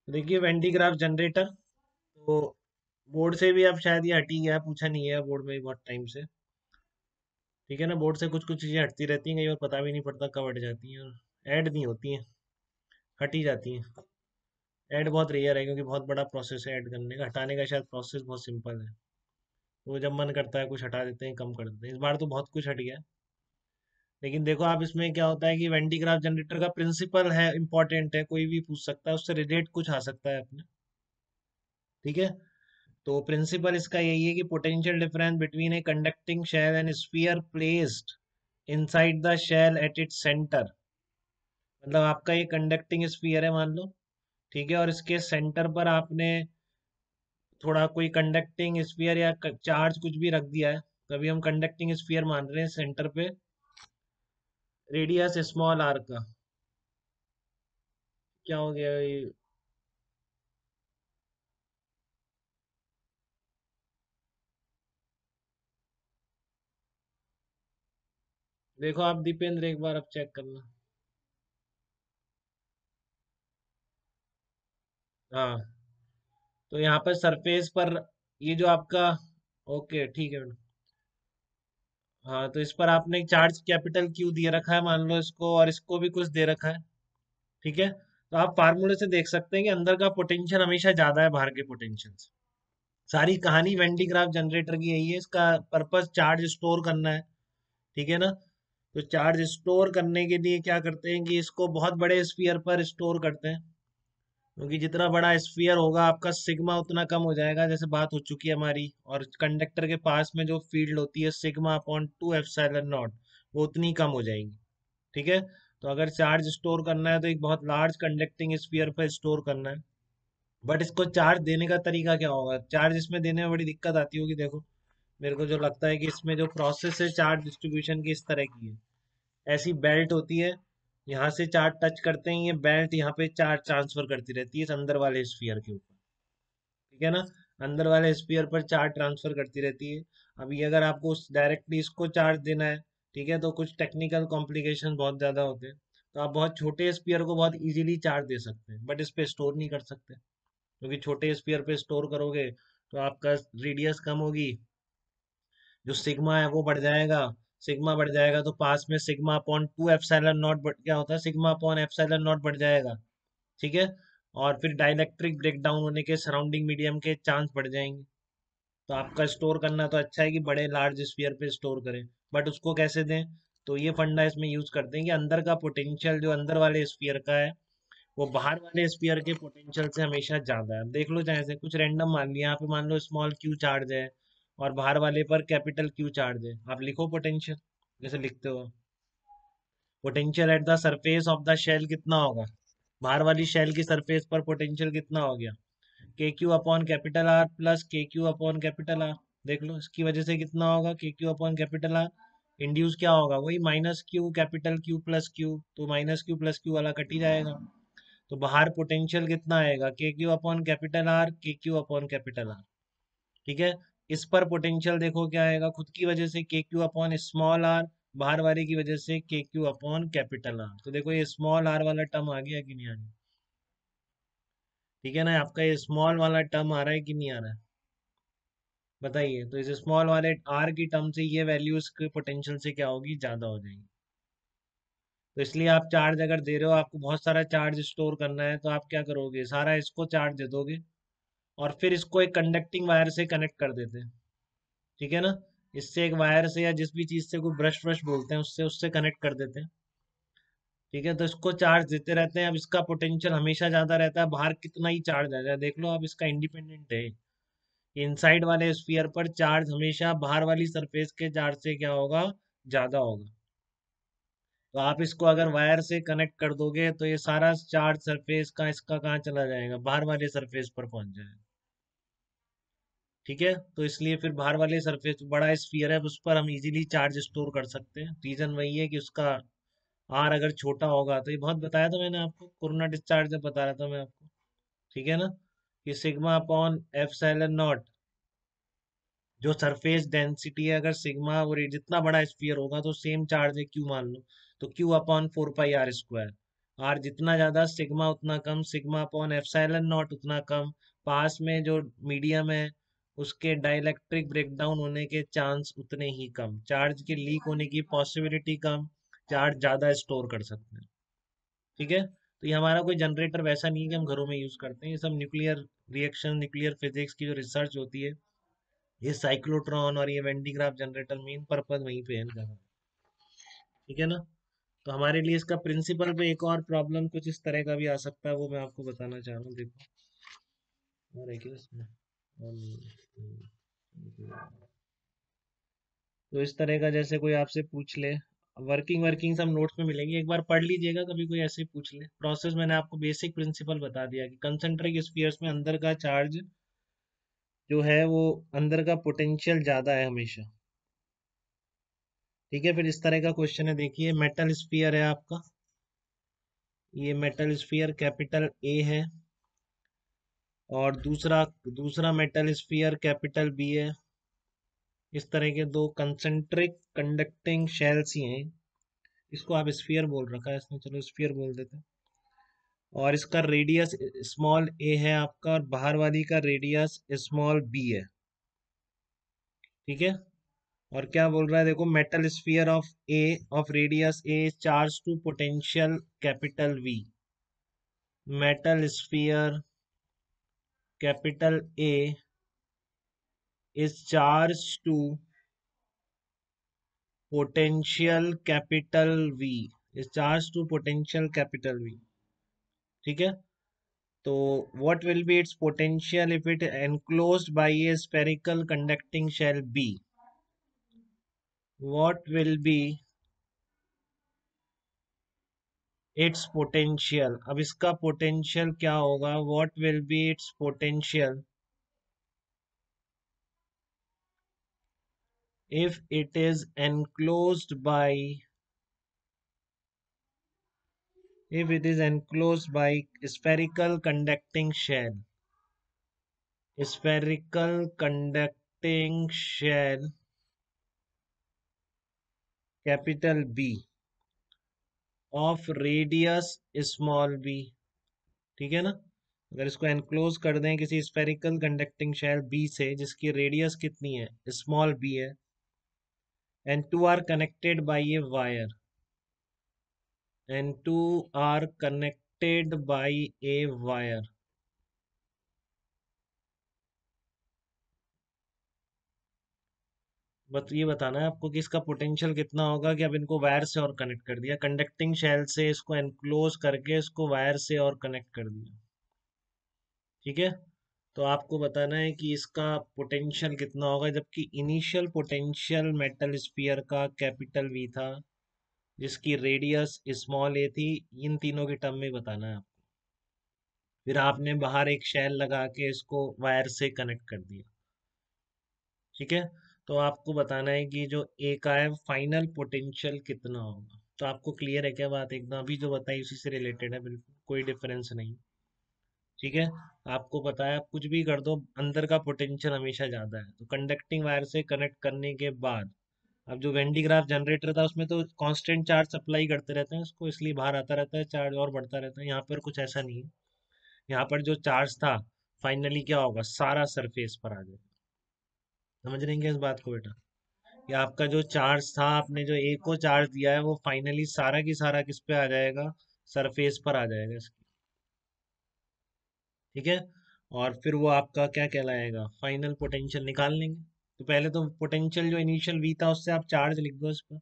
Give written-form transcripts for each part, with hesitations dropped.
देखिए वेंटीग्राफ जनरेटर तो बोर्ड से भी अब शायद ये हट ही गया, पूछा नहीं है बोर्ड में भी बहुत टाइम से। ठीक है ना, बोर्ड से कुछ कुछ चीज़ें हटती रहती हैं, कई बार पता भी नहीं पड़ता कब हट जाती हैं, और ऐड नहीं होती हैं, हट ही जाती हैं। ऐड बहुत रेयर है क्योंकि बहुत बड़ा प्रोसेस है ऐड करने का, हटाने का शायद प्रोसेस बहुत सिंपल है। तो जब मन करता है कुछ हटा देते हैं, कम कर देते हैं। इस बार तो बहुत कुछ हट गया। लेकिन देखो आप, इसमें क्या होता है कि वेंटीग्राफ जनरेटर का प्रिंसिपल है, इंपॉर्टेंट है, कोई भी पूछ सकता है, उससे रिलेट कुछ आ सकता है अपने। ठीक है, तो प्रिंसिपल इसका यही है कि potential difference between a conducting shell and sphere placed inside the shell at its centre. मतलब आपका ये कंडक्टिंग स्फीयर है मान लो, ठीक है, और इसके सेंटर पर आपने थोड़ा कोई कंडक्टिंग स्फीयर या चार्ज कुछ भी रख दिया है। कभी हम कंडक्टिंग स्फीयर मान रहे हैं सेंटर पे, रेडियस स्मॉल आर का। क्या हो गया ये? देखो आप दीपेंद्र, एक बार अब चेक करना। हाँ, तो यहाँ पर सरफेस पर ये जो आपका, ओके ठीक है। हाँ, तो इस पर आपने चार्ज कैपिटल क्यू दिए रखा है मान लो इसको, और इसको भी कुछ दे रखा है। ठीक है, तो आप फार्मूले से देख सकते हैं कि अंदर का पोटेंशियल हमेशा ज्यादा है बाहर के पोटेंशियल से। सारी कहानी वेंडी ग्राफ जनरेटर की यही है, इसका पर्पस चार्ज स्टोर करना है। ठीक है ना, तो चार्ज स्टोर करने के लिए क्या करते हैं कि इसको बहुत बड़े स्फीयर पर स्टोर करते हैं, क्योंकि जितना बड़ा स्फीयर होगा आपका सिग्मा उतना कम हो जाएगा, जैसे बात हो चुकी है हमारी। और कंडक्टर के पास में जो फील्ड होती है सिग्मा अपॉन 2 एप्सिलॉन नॉट, वो उतनी कम हो जाएगी। ठीक है, तो अगर चार्ज स्टोर करना है तो एक बहुत लार्ज कंडक्टिंग स्फीयर पर स्टोर करना है। बट इसको चार्ज देने का तरीका क्या होगा? चार्ज इसमें देने में बड़ी दिक्कत आती होगी। देखो, मेरे को जो लगता है कि इसमें जो प्रोसेस है चार्ज डिस्ट्रीब्यूशन की, इस तरह की है। ऐसी बेल्ट होती है, यहाँ से चार्ज टच करते हैं, ये बेल्ट यहाँ पे चार्ज ट्रांसफर करती रहती है इस अंदर वाले स्फीयर के ऊपर। ठीक है ना, अंदर वाले स्फीयर पर चार्ज ट्रांसफर करती रहती है। अभी अगर आपको डायरेक्टली इसको चार्ज देना है, ठीक है, तो कुछ टेक्निकल कॉम्प्लिकेशन बहुत ज़्यादा होते हैं। तो आप बहुत छोटे स्फीयर को बहुत इजीली चार्ज दे सकते हैं, बट इस पे स्टोर नहीं कर सकते, क्योंकि छोटे स्फीयर पे स्टोर करोगे तो आपका रेडियस कम होगी, जो सिग्मा है वो बढ़ जाएगा। सिग्मा बढ़ जाएगा तो पास में सिग्मा अपॉन 2 एप्सिलॉन नॉट क्या होता है, सिग्मा अपॉन एप्सिलॉन नॉट बढ़ जाएगा। ठीक है, और फिर डाइलेक्ट्रिक ब्रेकडाउन होने के, सराउंडिंग मीडियम के चांस बढ़ जाएंगे। तो आपका स्टोर करना तो अच्छा है कि बड़े लार्ज स्फीयर पे स्टोर करें, बट उसको कैसे दें? तो ये फंडा इसमें यूज करते हैं कि अंदर का पोटेंशियल जो अंदर वाले स्फीयर का है, वो बाहर वाले स्फीयर के पोटेंशियल से हमेशा ज्यादा है। अब देख लो, चाहे से कुछ रैंडम मान लिया, यहाँ पे मान लो स्मॉल क्यू चार्ज है और बाहर वाले पर कैपिटल क्यू चार्ज है, आप लिखो पोटेंशियल, जैसे लिखते हो। Potential at the surface of the shell कितना होगा? बाहर वाली शेल की सरफेस पर पोटेंशियल कितना हो गया? के Q upon capital R plus के क्यू अपॉन कैपिटल आर। देख लो इसकी वजह से कितना होगा, के Q upon capital R. Induce क्या होगा? वही minus Q capital Q plus Q, तो माइनस क्यू प्लस क्यू वाला कट ही जाएगा। तो बाहर पोटेंशियल कितना आएगा? के क्यू अपॉन कैपिटल आर, के क्यू अपॉन कैपिटल आर। ठीक है, इस पर पोटेंशियल देखो क्या आएगा, खुद की वजह से के क्यू अपॉन स्मॉल आर, बाहर वाले की वजह से के क्यू अपॉन कैपिटल आर। तो देखो ये स्मॉल आर वाला टर्म आ गया कि नहीं आ गया? ठीक है ना, आपका ये स्मॉल वाला टर्म आ रहा है कि नहीं आ रहा है? बताइए, तो इस स्मॉल वाले आर की टर्म से ये वैल्यू इसके पोटेंशियल से क्या होगी, ज्यादा हो जाएगी। तो इसलिए आप चार्ज अगर दे रहे हो, आपको बहुत सारा चार्ज स्टोर करना है, तो आप क्या करोगे, सारा इसको चार्ज दे दोगे और फिर इसको एक कंडक्टिंग वायर से कनेक्ट कर देते हैं। ठीक है ना, इससे एक वायर से या जिस भी चीज से, कोई ब्रश ब्रश बोलते हैं उससे, उससे कनेक्ट कर देते हैं। ठीक है, तो इसको चार्ज देते रहते हैं। अब इसका पोटेंशियल हमेशा ज्यादा रहता है, बाहर कितना ही चार्ज आ जाए, देख लो अब इसका इंडिपेंडेंट है। इनसाइड वाले स्फीयर पर चार्ज हमेशा बाहर वाली सरफेस के चार्ज से क्या होगा, ज्यादा होगा। तो आप इसको अगर वायर से कनेक्ट कर दोगे तो ये सारा चार्ज सरफेस का इसका कहाँ चला जाएगा, बाहर वाले सरफेस पर पहुंच जाएगा। ठीक है, तो इसलिए फिर बाहर वाले सरफेस, बड़ा स्फीयर है, उस पर हम इजीली चार्ज स्टोर कर सकते हैं। रीजन वही है कि उसका आर अगर छोटा होगा, तो ये बहुत बताया था मैंने आपको, कोरोना डिस्चार्ज जब बता रहा था मैं आपको। ठीक है ना, कि सिग्मा अपॉन एप्सिलॉन नॉट, जो सरफेस डेंसिटी है, अगर सिग्मा और जितना बड़ा स्फीयर होगा तो सेम चार्ज है क्यू मान लो, तो Q upon 4 pi r square. R जितना ज्यादा सिग्मा उतना कम, सिग्मा अपॉन एप्सिलॉन नॉट उतना कम। पास में जो मीडियम है उसके डाइलेक्ट्रिक ब्रेकडाउन होने के चांस उतने ही कम, चार्ज के लीक होने की पॉसिबिलिटी कम, चार्ज ज्यादा स्टोर कर सकते हैं। ठीक है, तो ये हमारा कोई जनरेटर वैसा नहीं है कि हम घरों में यूज करते हैं, ये सब न्यूक्लियर रिएक्शन, न्यूक्लियर फिजिक्स की जो रिसर्च होती है, ये साइक्लोट्रॉन और ये वेंटीग्राफ जनरेटर मेन पर्पज वहीं पे है इनका। ठीक है ना। तो हमारे लिए इसका प्रिंसिपल पे एक और प्रॉब्लम कुछ इस तरह का भी आ सकता है, वो मैं आपको बताना चाह रहा हूँ। देखो और है क्या इसमें, और तो इस तरह का जैसे कोई आपसे पूछ ले, वर्किंग वर्किंग सब नोट्स में मिलेंगी, एक बार पढ़ लीजिएगा, कभी कोई ऐसे ही पूछ ले। प्रोसेस मैंने आपको बेसिक प्रिंसिपल बता दिया कि कंसेंट्रिक स्फीयर्स में अंदर का चार्ज जो है वो, अंदर का पोटेंशियल ज्यादा है हमेशा। ठीक है, फिर इस तरह का क्वेश्चन है, देखिए मेटल स्फीयर है आपका, ये मेटल स्फीयर कैपिटल ए है, और दूसरा दूसरा मेटल स्फीयर कैपिटल बी है। इस तरह के दो कंसेंट्रिक कंडक्टिंग शेल्स ही हैं, इसको आप स्फीयर बोल रखा है इसमें, चलो स्फीयर बोल देते हैं। और इसका रेडियस स्मॉल ए है आपका, और बाहर वाली का रेडियस स्मॉल बी है। ठीक है, और क्या बोल रहा है, देखो metal sphere of a of radius a charge to potential capital V. Metal sphere capital A is charge to potential capital V, is charge to potential capital V. ठीक है, तो what will be its potential if it enclosed by a spherical conducting shell B? What will be its potential? अब इसका potential क्या होगा? What will be its potential if it is enclosed by, if it is enclosed by spherical conducting shell, spherical conducting shell capital B of radius small b। ठीक है ना, अगर इसको enclose कर दें किसी स्फेरिकल कंडक्टिंग शेल बी से जिसकी रेडियस कितनी है, स्मॉल बी है, and two are connected by a wire, and two are connected by a wire. बस ये बताना है आपको कि इसका पोटेंशियल कितना होगा, कि अब इनको वायर से और कनेक्ट कर दिया, कंडक्टिंग शेल से इसको एनक्लोज करके इसको वायर से और कनेक्ट कर दिया। ठीक है, तो आपको बताना है कि इसका पोटेंशियल कितना होगा, जबकि इनिशियल पोटेंशियल मेटल स्फीयर का कैपिटल वी था जिसकी रेडियस स्मॉल ए थी। इन तीनों के टर्म में बताना है आपको। फिर आपने बाहर एक शेल लगा के इसको वायर से कनेक्ट कर दिया। ठीक है, तो आपको बताना है कि जो ए का है फाइनल पोटेंशियल कितना होगा। तो आपको क्लियर है क्या बात, एकदम अभी जो बताई उसी से रिलेटेड है, बिल्कुल कोई डिफरेंस नहीं। ठीक है, आपको पता है आप कुछ भी कर दो, अंदर का पोटेंशियल हमेशा ज्यादा है। तो कंडक्टिंग वायर से कनेक्ट करने के बाद, अब जो वेन डी ग्राफ जनरेटर था उसमें तो कांस्टेंट चार्ज सप्लाई करते रहते हैं उसको, इसलिए बाहर आता रहता है चार्ज और बढ़ता रहता है। यहाँ पर कुछ ऐसा नहीं है, यहाँ पर जो चार्ज था फाइनली क्या होगा, सारा सरफेस पर आ जाएगा। समझ रहे हैं क्या इस बात को बेटा, कि आपका जो चार्ज था, आपने जो ए को चार्ज दिया है, वो फाइनली सारा की सारा किस पे आ जाएगा, सरफेस पर आ जाएगा इसकी। ठीक है, और फिर वो आपका क्या कहलाएगा, फाइनल पोटेंशियल निकाल लेंगे। तो पहले तो पोटेंशियल जो इनिशियल वी था उससे आप चार्ज लिख दो इस पर,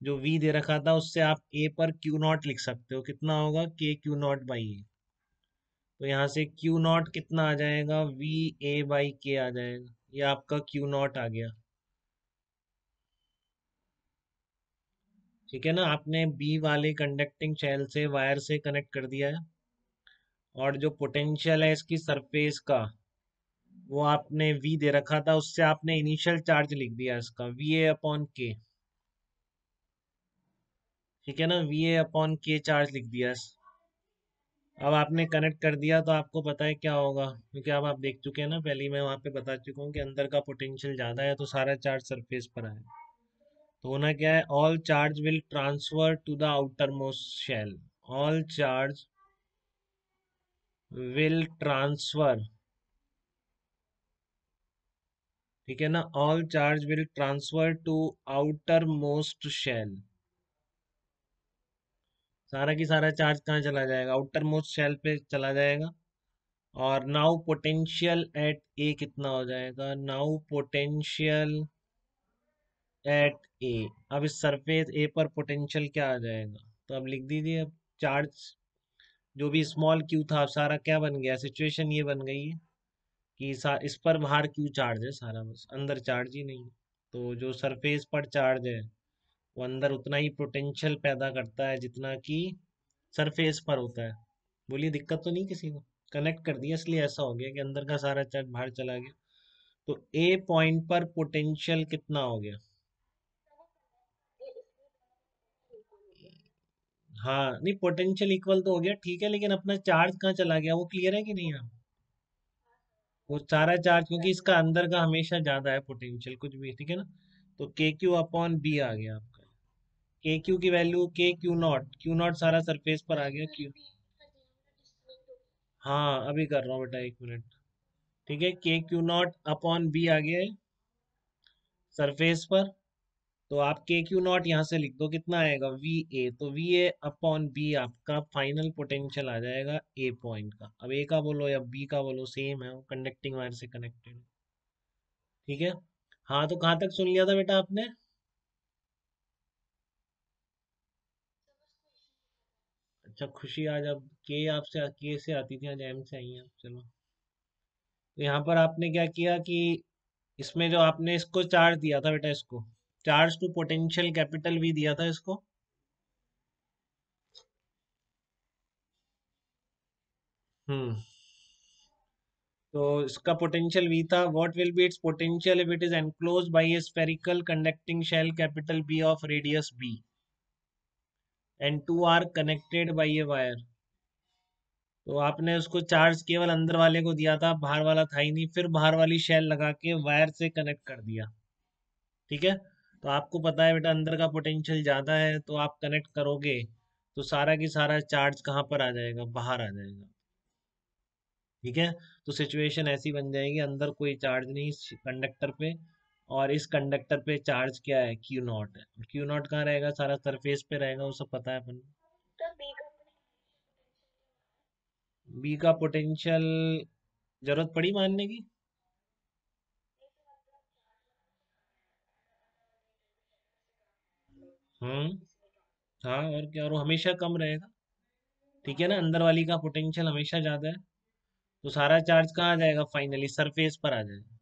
जो वी दे रखा था उससे आप ए पर क्यू नॉट लिख सकते हो, कितना होगा के क्यू नॉट बाई ए। तो यहाँ से क्यू नॉट कितना आ जाएगा, वी ए बाई के आ जाएगा, ये आपका क्यू नॉट आ गया। ठीक है ना, आपने बी वाले कंडक्टिंग शेल से वायर से कनेक्ट कर दिया है, और जो पोटेंशियल है इसकी सरफेस का वो आपने वी दे रखा था, उससे आपने इनिशियल चार्ज लिख दिया इसका वी ए अपॉन के। ठीक है ना, वी ए अपॉन के चार्ज लिख दिया अब आपने कनेक्ट कर दिया, तो आपको पता है क्या होगा, क्योंकि अब आप देख चुके हैं ना, पहले ही मैं वहां पे बता चुका हूँ कि अंदर का पोटेंशियल ज्यादा है तो सारा चार्ज सरफेस पर आएगा। तो होना क्या है, all charge will transfer to the outermost shell, all charge will transfer, ठीक है ना, all charge will transfer to outermost shell, सारा की सारा चार्ज कहाँ चला जाएगा, आउटर मोस्ट शेल पे चला जाएगा। और नाउ पोटेंशियल एट ए कितना हो जाएगा, नाउ पोटेंशियल एट ए, अब इस सरफेस ए पर पोटेंशियल क्या आ जाएगा, तो अब लिख दीजिए। अब चार्ज जो भी स्मॉल क्यू था, अब सारा क्या बन गया, सिचुएशन ये बन गई है कि इस पर बाहर क्यू चार्ज है सारा, बस अंदर चार्ज ही नहीं है। तो जो सरफेस पर चार्ज है वो अंदर उतना ही पोटेंशियल पैदा करता है जितना कि सरफेस पर होता है। बोलिए दिक्कत तो नहीं किसी को, कनेक्ट कर दिया इसलिए ऐसा हो गया कि अंदर का सारा चार्ज बाहर चला गया। तो ए पॉइंट पर पोटेंशियल कितना हो गया, हाँ नहीं पोटेंशियल इक्वल तो हो गया ठीक है, लेकिन अपना चार्ज कहाँ चला गया वो क्लियर है कि नहीं आप, वो सारा चार्ज क्योंकि इसका अंदर का हमेशा ज्यादा है पोटेंशियल कुछ भी, ठीक है ना। तो के क्यू अपॉन बी आ गया आपका, के क्यू की वैल्यू के क्यू नॉट सारा सरफेस पर आ गया क्यू। हाँ अभी कर रहा हूँ बेटा, 1 मिनट। ठीक है, के क्यू नॉट अपॉन बी आ गया है सरफेस पर। तो आप के क्यू नॉट यहाँ से लिख दो, कितना आएगा वी ए, तो वी ए अपॉन बी आपका फाइनल पोटेंशियल आ जाएगा ए पॉइंट का। अब ए का बोलो या बी का बोलो सेम है, वो कंडक्टिंग वायर से कनेक्टेड है। ठीक है, हाँ तो कहाँ तक सुन लिया था बेटा आपने। अच्छा खुशी आज अब के आपसे के से आती थी, आज एम से आई है, चलो। तो यहाँ पर आपने क्या किया कि इसमें जो आपने इसको चार्ज दिया था बेटा, इसको charge to potential capital V दिया था इसको। हम्म, तो इसका पोटेंशियल वी था, what will be its potential if it is enclosed by a spherical conducting shell capital B of radius b and two are connected by a wire. तो आपने उसको charge केवल अंदर वाले को दिया था, बाहर वाला था ही नहीं, फिर बाहर वाली शेल लगा के वायर से कनेक्ट कर दिया। ठीक है, तो आपको पता है बेटा अंदर का पोटेंशियल ज्यादा है, तो आप कनेक्ट करोगे तो सारा की सारा चार्ज कहाँ पर आ जाएगा, बाहर आ जाएगा। ठीक है, तो सिचुएशन ऐसी बन जाएगी, अंदर कोई चार्ज नहीं इस कंडक्टर पे, और इस कंडक्टर पे चार्ज क्या है, क्यू नॉट है। क्यू नॉट कहाँ रहेगा, सारा सरफेस पे रहेगा, वो सब पता है अपन। बी का पोटेंशियल जरूरत पड़ी मानने की। हम्म, हाँ और क्या, और वो हमेशा कम रहेगा। ठीक है ना, अंदर वाली का पोटेंशियल हमेशा ज्यादा है, तो सारा चार्ज कहाँ आ जाएगा, फाइनली सरफेस पर आ जाएगा।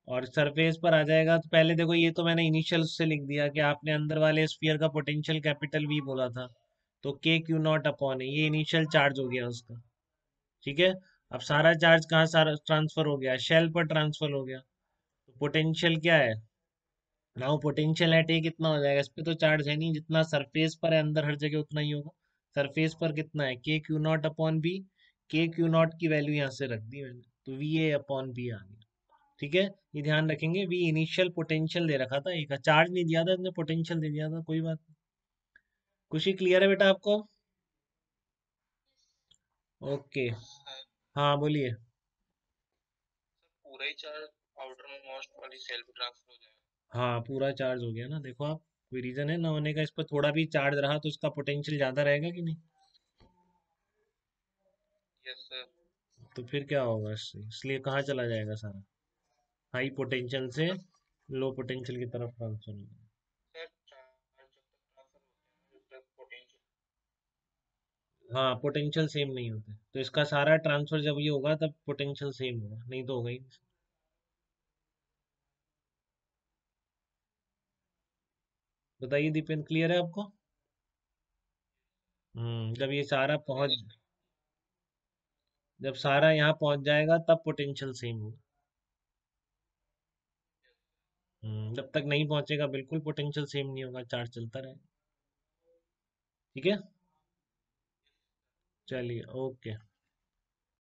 और सरफेस पर आ जाएगा तो पहले देखो, ये तो मैंने इनिशियल से लिख दिया कि आपने अंदर वाले स्फीयर का पोटेंशियल कैपिटल वी बोला था, तो के क्यू नॉट अपॉन है, ये इनिशियल चार्ज हो गया उसका। ठीक है, अब सारा चार्ज कहाँ सारा ट्रांसफर हो गया, शेल पर ट्रांसफर हो गया। तो पोटेंशियल क्या है, नाउ पोटेंशियल एट ए कितना हो जाएगा, इस पे तो चार्ज है नहीं, जितना सरफेस पर है अंदर हर जगह उतना ही होगा। सरफेस पर कितना है, के क्यू नॉट अपॉन बी, के क्यू नॉट की वैल्यू यहाँ से रख दी मैंने, तो वी ए अपॉन बी आ गया। ठीक है, ये ध्यान रखेंगे, वी इनिशियल पोटेंशियल दे रखा था, एक चार्ज नहीं दिया था, इसने पोटेंशियल दे दिया था, कोई बात नहीं। खुशी क्लियर है बेटा आपको। ओके, हाँ बोलिए। हाँ पूरा चार्ज हो गया ना, देखो आप, कोई रीजन है ना होने का, इस पर थोड़ा भी चार्ज रहा तो इसका पोटेंशियल ज्यादा रहेगा कि नहीं। तो फिर क्या होगा इससे, इसलिए कहाँ चला जाएगा सारा, हाई पोटेंशियल से लो पोटेंशियल की तरफ ट्रांसफर होगा। हाँ पोटेंशियल सेम नहीं होते, तो इसका सारा ट्रांसफर जब ये होगा तब पोटेंशियल सेम होगा, नहीं तो होगा ही नहीं। बताइए दीपेन, क्लियर है आपको। जब ये सारा पहुंच, जब सारा यहाँ पहुंच जाएगा तब पोटेंशियल सेम होगा। जब तक नहीं पहुंचेगा बिल्कुल पोटेंशियल सेम नहीं होगा, चार्ज चलता रहेगा। ठीक है, चलिए ओके।